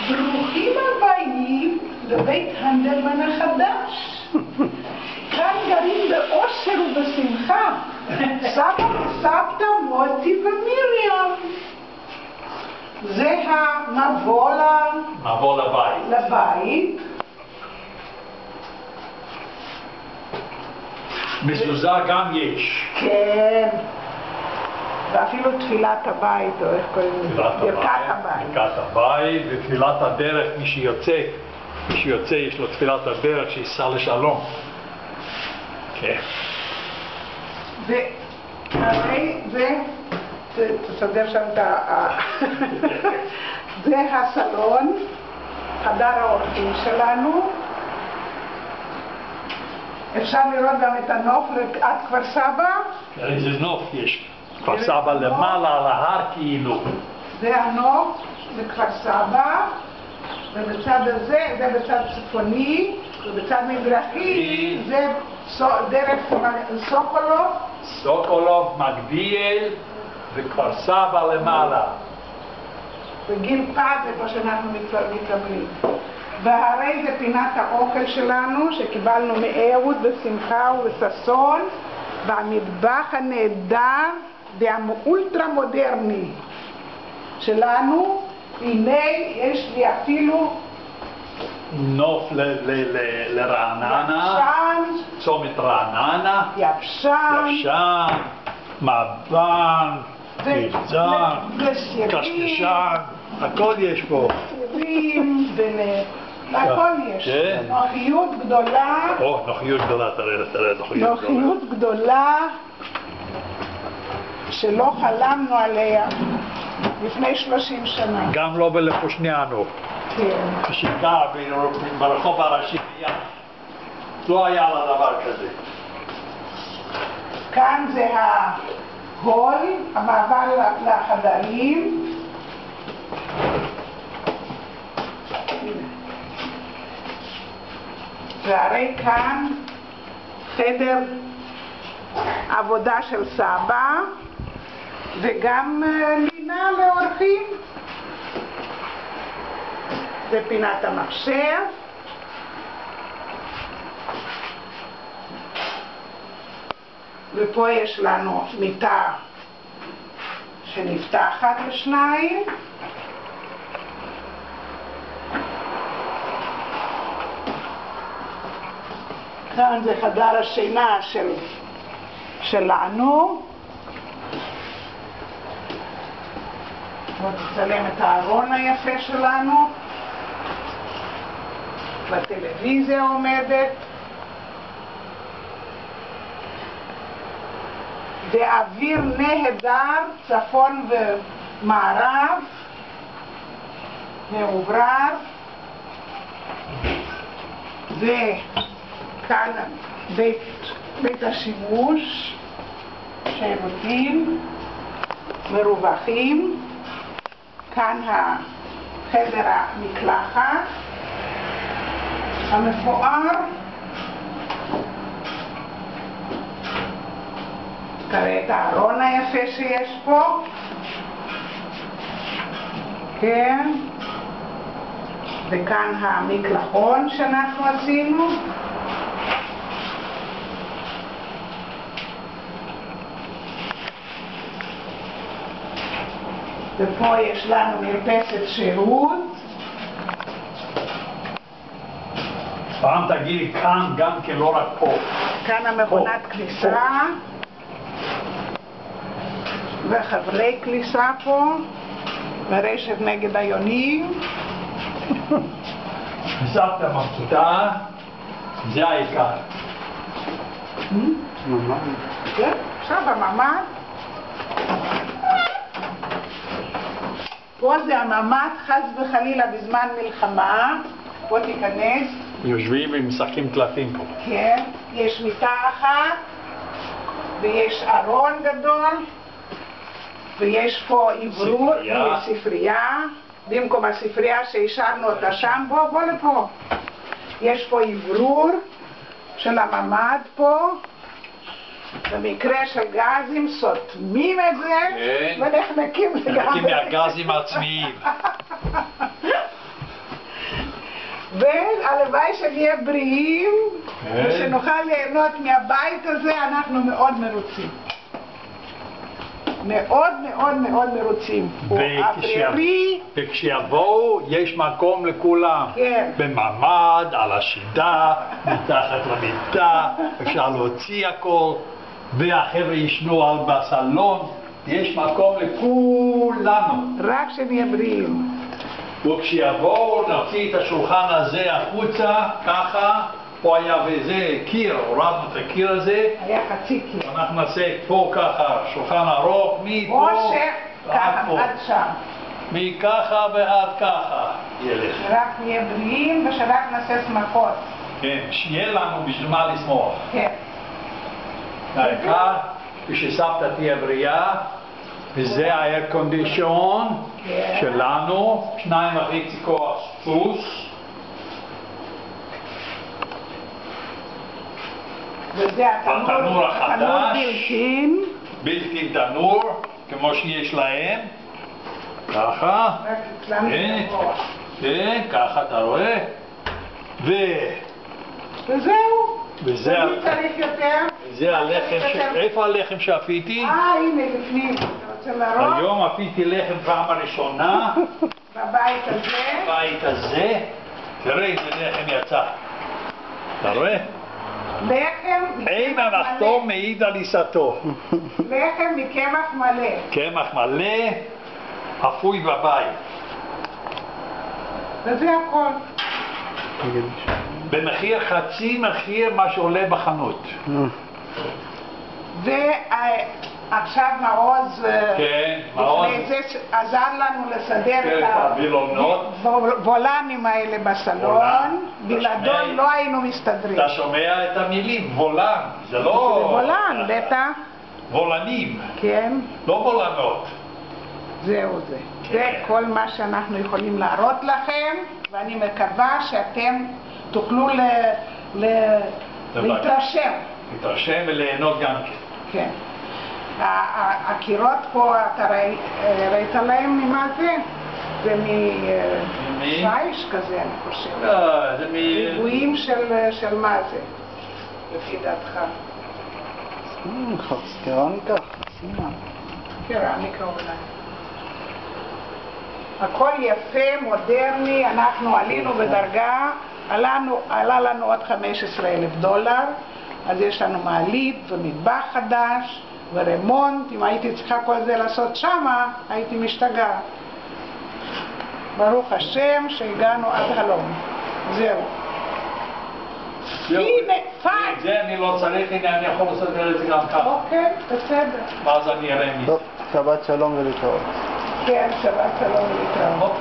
ברוכים הבאים לבית הנדלמן החדש. כאן גרים באושר ובשמחה סבא וסבתא מוטי ומיריam. זה המבוא לבית. מזוזה גם יש. כן. ואפילו תפילת הבית, או איך קוראים לזה? ברכת הבית ותפילת הדרך, מי שיוצא יש לו תפילת הדרך שיסע לשלום. כן. והרי תסדר שם את זה הסלון, חדר האורחים שלנו. אפשר לראות גם את הנוף עד כפר סבא. איזה נוף יש? כפר סבא למעלה על ההר כאילו. זה הנוף, זה כפר סבא, ובצד הזה, זה בצד צפוני, ובצד מזרחי, זה דרך סוקולוב, מגדיאל וכפר סבא למעלה. וגיל פת, איפה שאנחנו מתקבלים. והרי זה פינת האוכל שלנו שקיבלנו מאהוד בשמחה ובששון, והמטבח הנהדר והאולטרה מודרני שלנו. הנה יש לי אפילו נוף לרעננה, צומת רעננה, יבשן, מבן, מבזן, קשקשן, הכל יש פה. הכל יש. נוחיות גדולה. נוחיות גדולה, תראה, נוחיות גדולה שלא חלמנו עליה לפני 30 שנה. גם לא בלפושניאנו. כן. כשגר ברחוב הראשי, לא היה לה דבר כזה. כאן זה ההול, המעבר לחדרים. והרי כאן חדר עבודה של סבא וגם לינה לאורחים. זה פינת המחשב. ופה יש לנו מיטה שנפתחת לשניים. כאן זה חדר השינה שלנו. בואו תצלם את הארון היפה שלנו. בטלוויזיה עומדת. ואוויר נהדר, צפון ומערב, מעוברר. וכאן בית השימוש, שירותים מרווחים. כאן החדר המקלחת המפואר. תראה את הארון היפה שיש פה. כן. וכאן המקלחון שאנחנו עשינו. ופה יש לנו מרפסת שירות. פעם תגידי כאן גם כן, לא רק פה. כאן המכונת כניסה. וחברי כניסה פה. ורשת נגד היונים. סבתא מבסוטה, זה העיקר. ממ"ד. כן, עכשיו הממ"ד. פה זה הממ"ד, חס וחלילה בזמן מלחמה. פה תיכנס. יושבים ומשחקים קלפים פה. כן, יש מיטה אחת, ויש ארון גדול, ויש פה עברור, ויש ספרייה. במקום הספרייה שהשארנו אותה שם, בוא לפה. יש פה עברור של הממ"ד פה. במקרה של גזים סותמים את זה ונחנקים לגמרי. נחנקים מהגזים העצמיים. והלוואי שנהיה בריאים, ושנוכל ליהנות מהבית הזה, אנחנו מאוד מרוצים. מאוד מאוד מאוד מרוצים. וכשיבואו יש מקום לכולם. כן. בממ"ד, על השידה, מתחת למיטה, אפשר להוציא הכל, והחבר'ה ישנו בסלון, יש מקום לכולנו. רק שנהיה בריאים. וכשיבואו נוציא את השולחן הזה החוצה, ככה, פה היה וזה קיר, הורדנו את הקיר הזה, היה חצי קיר. אנחנו נעשה פה ככה, שולחן ארוך, מפה ככה, עד שם. מככה ועד ככה ילך. רק נהיה בריאים ושרק נעשה שמחות. כן, שיהיה לנו בשביל מה לשמוח. כן. העיקר, כשסבתא תהיה בריאה, וזה ה-air condition שלנו, 2.5 כוח סוס. וזה התנור החדש, בילטין. בילטין תנור, כמו שיש להם, ככה, כן, ככה אתה רואה, וזהו, וזה צריך יותר. זה הלחם, איפה הלחם שאפיתי? הנה לפנים, אתה רוצה להראות? היום אפיתי לחם פעם הראשונה, בבית הזה. בבית הזה, תראה איזה לחם יצא, אתה רואה? לחם אין הנחתו מעיד על עיסתו. לחם מקמח מלא. קמח מלא, אפוי בבית. וזה הכל. במחיר חצי מחיר מה שעולה בחנות. ועכשיו מעוז, כן, מעוז. לפני זה עזר לנו לסדר את הווילונות. הוולנים האלה בסלון, בלעדו לא היינו מסתדרים. אתה שומע את המילים, וולן, זה לא... וולן, בטח. וולנים. כן. לא וולנות. זהו זה. זה כל מה שאנחנו יכולים להראות לכם, ואני מקווה שאתם תוכלו להתרשם. להתרשם וליהנות גם כן. כן. הקירות פה, אתה ראית להם ממה זה? זה משיש כזה, אני חושבת. לא, זה ריבועים של מה זה, לפי דעתך? קרמיקה. קרמיקה אולי. הכל יפה, מודרני, אנחנו עלינו בדרגה, עלה לנו עוד $15,000, אז יש לנו מעלית ומטבח חדש ורמונט. אם הייתי צריכה כל זה לעשות שמה, הייתי משתגעת. ברוך השם שהגענו עד הלום. זהו. הנה, פיין! זה אני לא צריך, הנה אני יכול לסדר את זה גם ככה. אוקיי, בסדר. ואז אני אראה מי. טוב, שבת שלום ולהתראות. כן, שבת שלום ולהתראות.